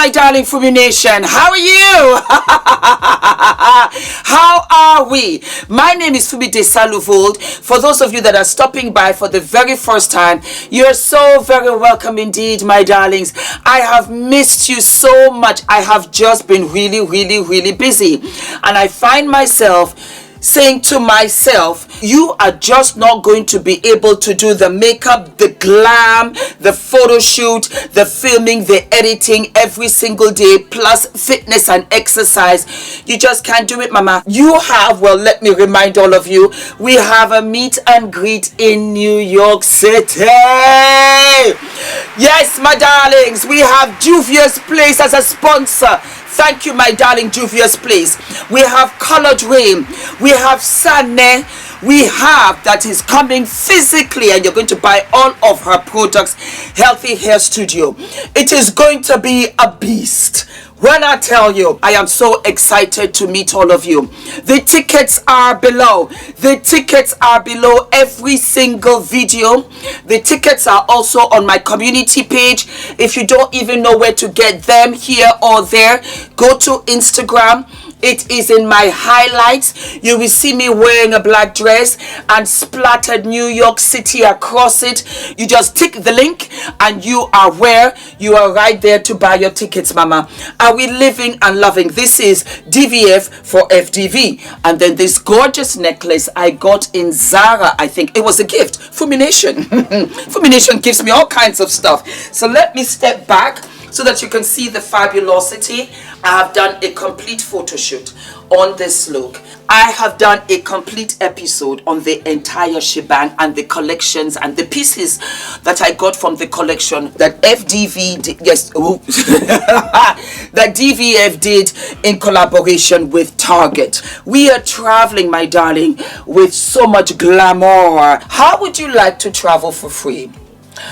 my darling FUMINATION. How are you? How are we? My name is Fumi Desalu-Vold. For those of you that are stopping by for the very first time, you're so very welcome indeed, my darlings. I have missed you so much. I have just been really busy, and I find myself saying to myself, you are just not going to be able to do the makeup, the glam, the photo shoot, the filming, the editing every single day, plus fitness and exercise. You just can't do it, mama. You have, well, let me remind all of you, we have a meet and greet in New York City. Yes, my darlings, we have JUVIAS Place as a sponsor. Thank you, my darling JUVIAS Place. We have Colored Rain. We have Sane. We have that is coming physically, and you're going to buy all of her products. Healthy Hair Studio. It is going to be a beast. When I tell you, I am so excited to meet all of you. The tickets are below. The tickets are below every single video. The tickets are also on my community page. If you don't even know where to get them, here or there, go to Instagram. It is in my highlights. You will see me wearing a black dress and splattered New York City across it. You just tick the link and you are where? You are right there to buy your tickets, mama. Are we living and loving? This is DVF for F.D.V. And then this gorgeous necklace I got in Zara. I think it was a gift. FUMINATION. FUMINATION gives me all kinds of stuff. So let me step back so that you can see the fabulosity. I have done a complete photo shoot on this look. I have done a complete episode on the entire shebang and the collections and the pieces that I got from the collection that F.D.V did, yes, that DVF did in collaboration with Target. We are traveling, my darling, with so much glamour. How would you like to travel for free?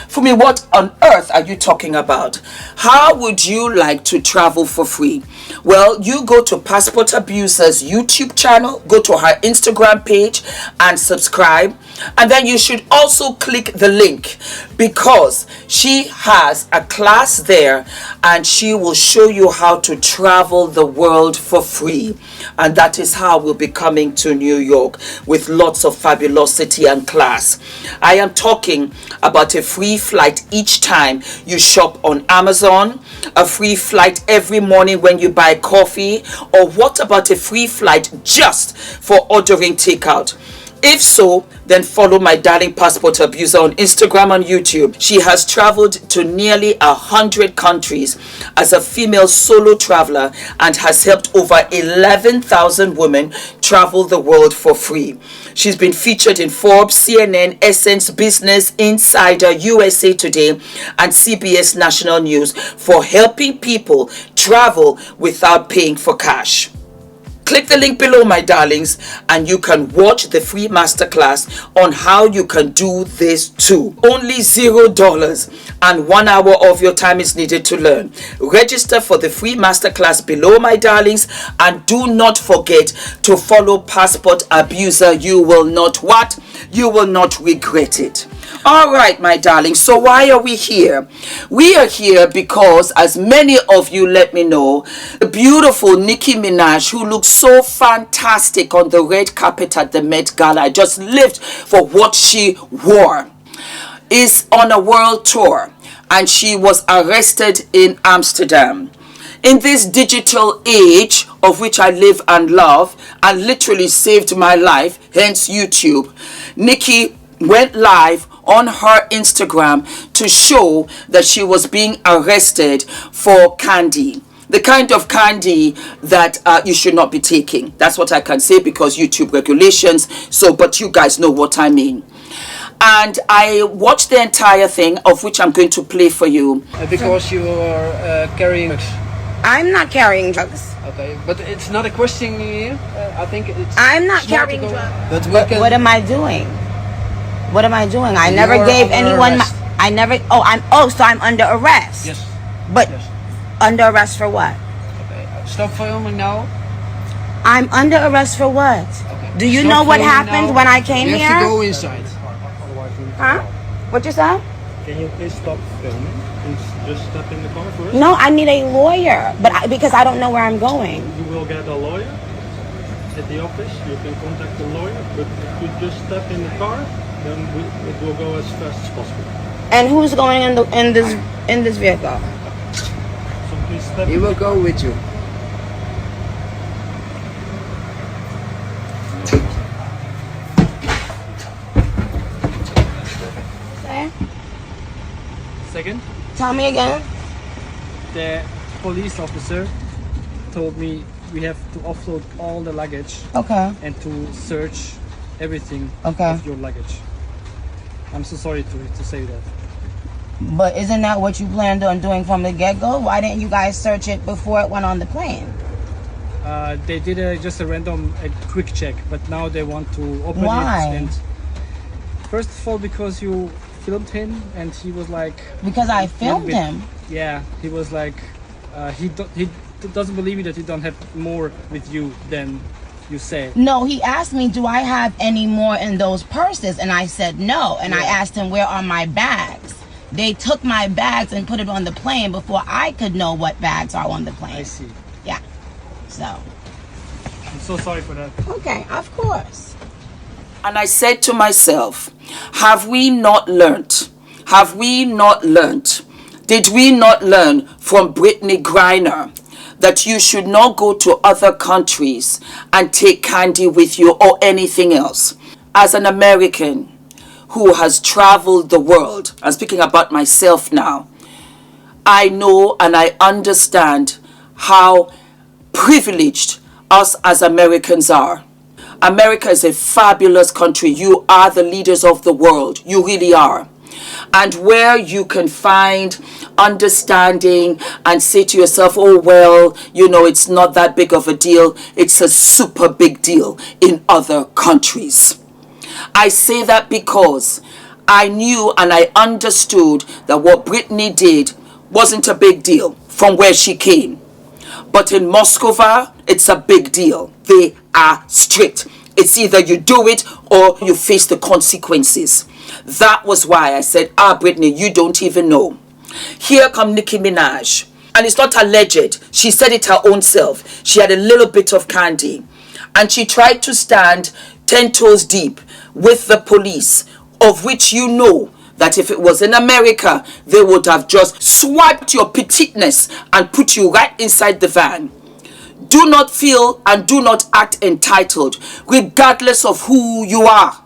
For me, what on earth are you talking about? How would you like to travel for free? Well, you go to Passport Abuser's YouTube channel, go to her Instagram page and subscribe. And then you should also click the link, because she has a class there and she will show you how to travel the world for free. And that is how we'll be coming to New York with lots of fabulosity and class. I am talking about a free flight each time you shop on Amazon, a free flight every morning when you buy coffee, or what about a free flight just for ordering takeout? If so, then follow my darling Passport Abuser on Instagram and YouTube. She has traveled to nearly 100 countries as a female solo traveler and has helped over 11,000 women travel the world for free. She's been featured in Forbes, CNN, Essence, Business Insider, USA Today, and CBS National News for helping people travel without paying for cash. Click the link below, my darlings, and you can watch the free masterclass on how you can do this too. Only $0 and 1 hour of your time is needed to learn. Register for the free masterclass below, my darlings, and do not forget to follow Passport Abuser. You will not what? You will not regret it. All right, my darling, so why are we here? We are here because, as many of you let me know, the beautiful Nicky Minaj, who looks so fantastic on the red carpet at the Met Gala, I just lived for what she wore, is on a world tour, and she was arrested in Amsterdam. In this digital age of which I live and love, and literally saved my life, hence YouTube, Nicky went live on her Instagram to show that she was being arrested for candy. The kind of candy that you should not be taking. That's what I can say, because YouTube regulations. So, but you guys know what I mean. And I watched the entire thing, of which I'm going to play for you. Because you are carrying drugs. I'm not carrying drugs. Okay, but it's not a question here. I think it's... I'm not carrying drugs. But what am I doing? What am I doing? I never gave anyone my... I never... so I'm under arrest. Yes. But yes. Under arrest for what? Okay, stop filming now. I'm under arrest for what? Okay. Do you know what happened when I came here? You have to go inside. Huh? What you said? Can you please stop filming and just step in the car first? No, I need a lawyer, but because I don't know where I'm going. You will get a lawyer at the office. You can contact the lawyer, but if you just step in the car, then it will go as fast as possible. And who's going in this vehicle? So please step. He will go with you. Second, Tell me again. the police officer told me we have to offload all the luggage Okay. and to search everything Okay. of your luggage. I'm so sorry to say that. But isn't that what you planned on doing from the get-go? Why didn't you guys search it before it went on the plane? They did just a random quick check, but now they want to open Why? it. And first of all, because you filmed him, and he was like, Because I filmed him. Yeah, he was like, he doesn't believe me that you don't have more with you than you say. No, he asked me, do I have any more in those purses? And I said no. And I asked him, where are my bags? They took my bags and put it on the plane before I could know what bags are on the plane. I see. Yeah. So. I'm so sorry for that. Okay, of course. And I said to myself, have we not learnt? Have we not learnt? Did we not learn from Brittney Griner that you should not go to other countries and take candy with you or anything else? As an American who has traveled the world, I'm speaking about myself now, I know and I understand how privileged us as Americans are. America is a fabulous country. You are the leaders of the world. You really are. And where you can find understanding and say to yourself, oh, well, you know, it's not that big of a deal. It's a super big deal in other countries. I say that because I knew and I understood that what Brittney did wasn't a big deal from where she came. But in Moscow, it's a big deal. They are strict. It's either you do it or you face the consequences. That was why I said, Brittney, you don't even know. Here come Nicki Minaj. And it's not alleged. She said it her own self. She had a little bit of candy. And she tried to stand 10 toes deep with the police, of which you know that if it was in America, they would have just swiped your petiteness and put you right inside the van. Do not feel and do not act entitled, regardless of who you are.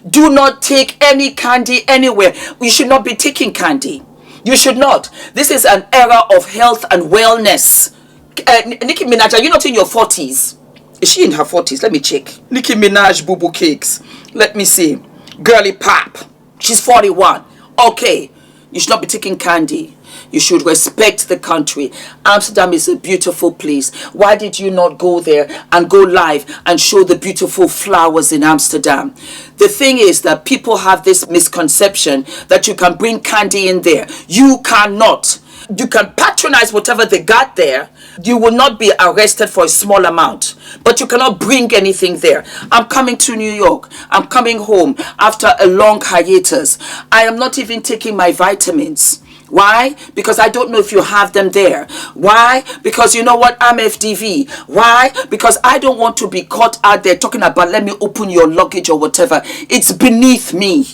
Do not take any candy anywhere. You should not be taking candy. You should not. This is an era of health and wellness. Nicki Minaj, are you not in your 40s? Is she in her 40s? Let me check. Nicki Minaj Boo Boo Cakes. Let me see. Girly Pop. She's 41. Okay. You should not be taking candy. You should respect the country. Amsterdam is a beautiful place. Why did you not go there and go live and show the beautiful flowers in Amsterdam? The thing is that people have this misconception that you can bring candy in there. You cannot. You can patronize whatever they got there. You will not be arrested for a small amount. But you cannot bring anything there. I'm coming to New York. I'm coming home after a long hiatus. I am not even taking my vitamins. Why? Because I don't know if you have them there. Why? Because you know what? I'm F.D.V. Why? Because I don't want to be caught out there talking about let me open your luggage or whatever. It's beneath me.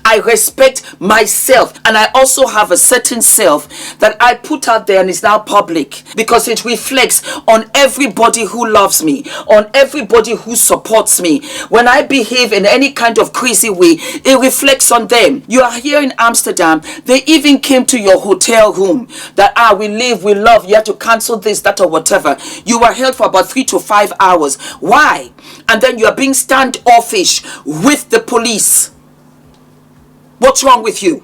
I respect myself, and I also have a certain self that I put out there and is now public because it reflects on everybody who loves me, on everybody who supports me. When I behave in any kind of crazy way, it reflects on them. You are here in Amsterdam. They even came to your hotel room that we live, we love, you have to cancel this, that, or whatever. You were held for about 3 to 5 hours. Why? And then you are being standoffish with the police. What's wrong with you?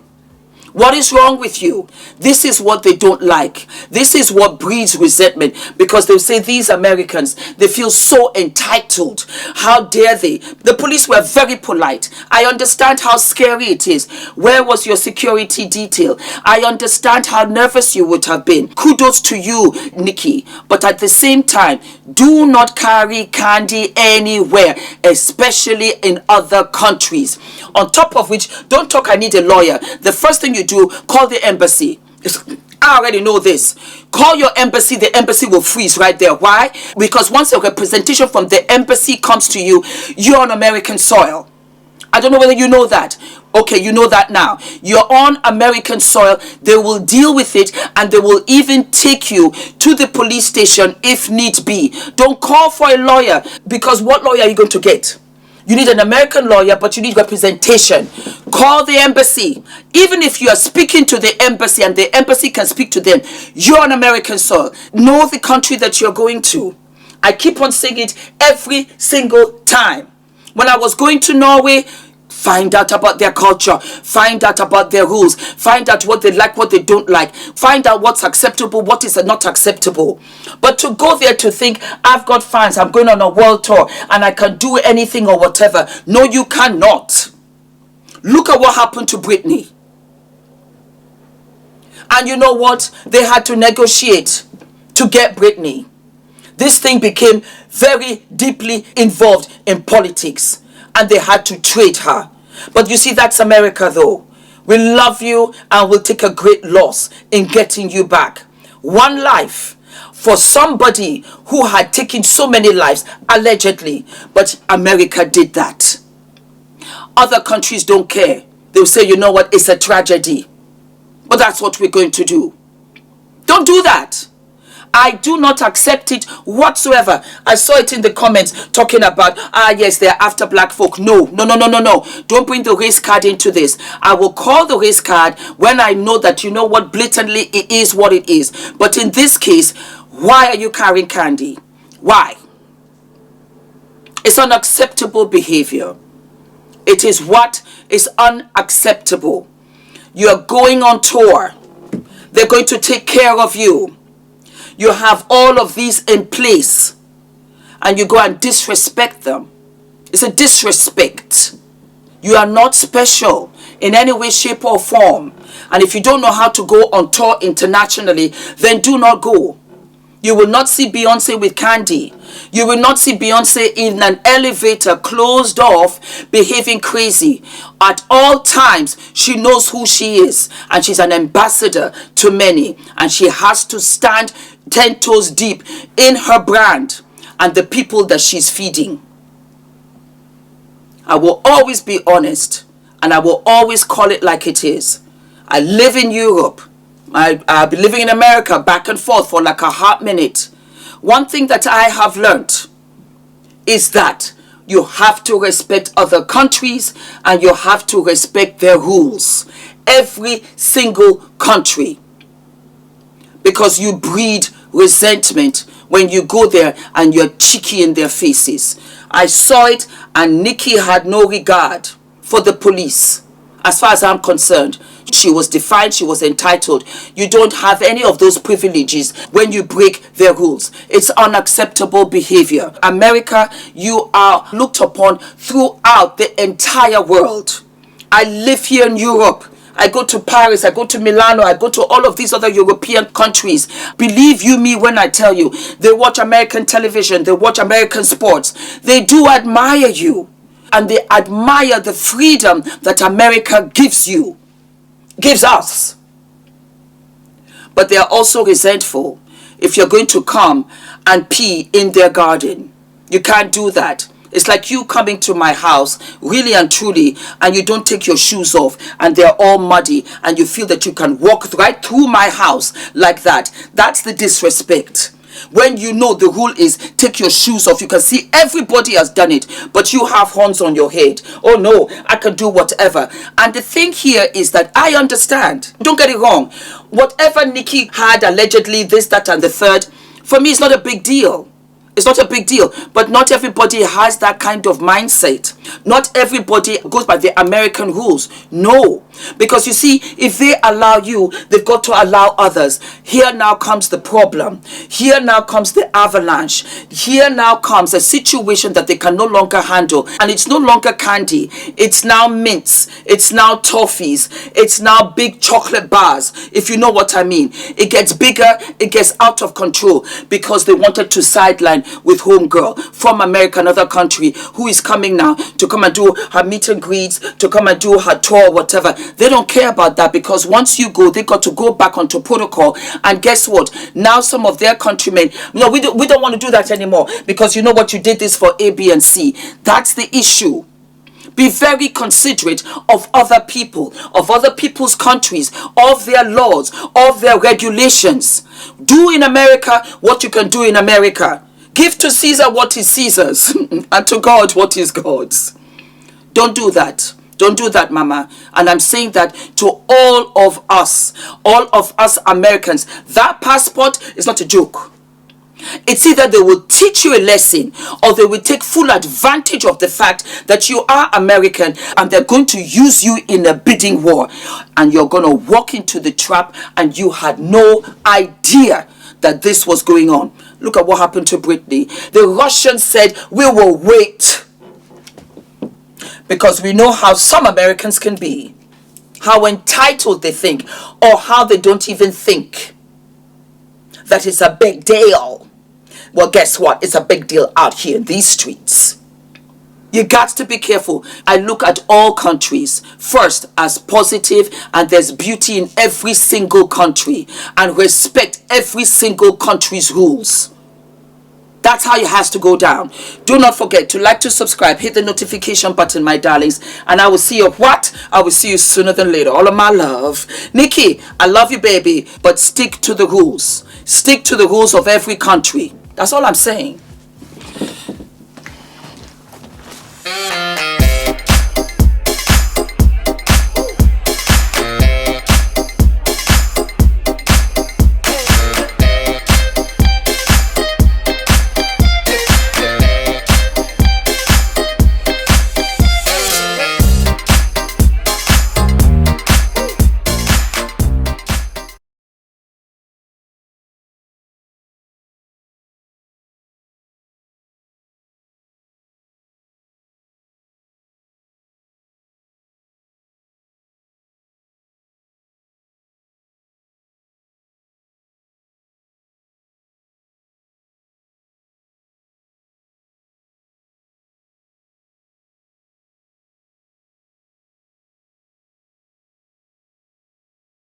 What is wrong with you? This is what they don't like. This is what breeds resentment, because they'll say these Americans, they feel so entitled. How dare they? The police were very polite. I understand how scary it is. Where was your security detail? I understand how nervous you would have been. Kudos to you, Nicky. But at the same time, do not carry candy anywhere, especially in other countries. On top of which, don't talk I need a lawyer. The first thing you do, call the embassy. I already know this. Call your embassy. The embassy will freeze right there. Why? Because once a representation from the embassy comes to you, you're on American soil. I don't know whether you know that. Okay, you know that now. You're on American soil. They will deal with it, and they will even take you to the police station if need be. Don't call for a lawyer, because what lawyer are you going to get? You need an American lawyer, but you need representation. Call the embassy. Even if you are speaking to the embassy and the embassy can speak to them, you're on American soil. Know the country that you're going to. I keep on saying it every single time. When I was going to Norway, find out about their culture, find out about their rules, find out what they like, what they don't like, find out what's acceptable, what is not acceptable. But to go there to think, I've got fans, I'm going on a world tour, and I can do anything or whatever. No, you cannot. Look at what happened to Brittney. And you know what? They had to negotiate to get Brittney. This thing became very deeply involved in politics, and they had to trade her. But you see, that's America though. We love you and we'll take a great loss in getting you back. One life for somebody who had taken so many lives, allegedly. But America did that. Other countries don't care. They'll say, you know what, it's a tragedy. But that's what we're going to do. Don't do that. I do not accept it whatsoever. I saw it in the comments talking about, yes, they're after black folk. No. Don't bring the race card into this. I will call the race card when I know that, you know what, blatantly it is what it is. But in this case, why are you carrying candy? Why? It's unacceptable behavior. It is what is unacceptable. You're going on tour. They're going to take care of you. You have all of these in place, and you go and disrespect them. It's a disrespect. You are not special in any way, shape, or form. And if you don't know how to go on tour internationally, then do not go. You will not see Beyonce with candy. You will not see Beyonce in an elevator closed off behaving crazy. At all times, she knows who she is, and she's an ambassador to many, and she has to stand 10 toes deep in her brand and the people that she's feeding. I will always be honest, and I will always call it like it is. I live in Europe. I've been living in America back and forth for like a hot minute. One thing that I have learned is that you have to respect other countries, and you have to respect their rules. Every single country. Because you breed resentment when you go there and you're cheeky in their faces. I saw it, and Nicky had no regard for the police. As far as I'm concerned, she was defiant, she was entitled. You don't have any of those privileges when you break their rules. It's unacceptable behavior. America, you are looked upon throughout the entire world. I live here in Europe. I go to Paris, I go to Milano, I go to all of these other European countries. Believe you me when I tell you, they watch American television, they watch American sports. They do admire you, and they admire the freedom that America gives you, gives us. But they are also resentful if you're going to come and pee in their garden. You can't do that. It's like you coming to my house, really and truly, and you don't take your shoes off, and they're all muddy, and you feel that you can walk right through my house like that. That's the disrespect. When you know the rule is take your shoes off, you can see everybody has done it, but you have horns on your head. Oh no, I can do whatever. And the thing here is that I understand. Don't get it wrong. Whatever Nicky had, allegedly, this, that, and the third, for me, it's not a big deal. It's not a big deal, but not everybody has that kind of mindset. Not everybody goes by the American rules. No. Because you see, if they allow you, they've got to allow others. Here now comes the problem. Here now comes the avalanche. Here now comes a situation that they can no longer handle. And it's no longer candy. It's now mints. It's now toffees. It's now big chocolate bars. If you know what I mean. It gets bigger. It gets out of control. Because they wanted to sideline with homegirl from America, another country, who is coming now to come and do her meet and greets, to come and do her tour, whatever. They don't care about that, because once you go, they got to go back onto protocol. And guess what? Now some of their countrymen, no, we don't want to do that anymore, because you know what, you did this for A, B, and C. That's the issue. Be very considerate of other people, of other people's countries, of their laws, of their regulations. Do in America what you can do in America. Give to Caesar what is Caesar's, and to God what is God's. Don't do that. Don't do that, mama. And I'm saying that to all of us Americans. That passport is not a joke. It's either they will teach you a lesson, or they will take full advantage of the fact that you are American, and they're going to use you in a bidding war. And you're going to walk into the trap, and you had no idea that this was going on. Look at what happened to Brittney. The Russians said, we will wait. Because we know how some Americans can be. How entitled they think. Or how they don't even think that it's a big deal. Well, guess what? It's a big deal out here in these streets. You got to be careful. I look at all countries first as positive, and there's beauty in every single country, and respect every single country's rules. That's how it has to go down. Do not forget to like, to subscribe, hit the notification button, my darlings, and I will see you I will see you sooner than later. All of my love. Nicky, I love you, baby, but stick to the rules. Stick to the rules of every country. That's all I'm saying.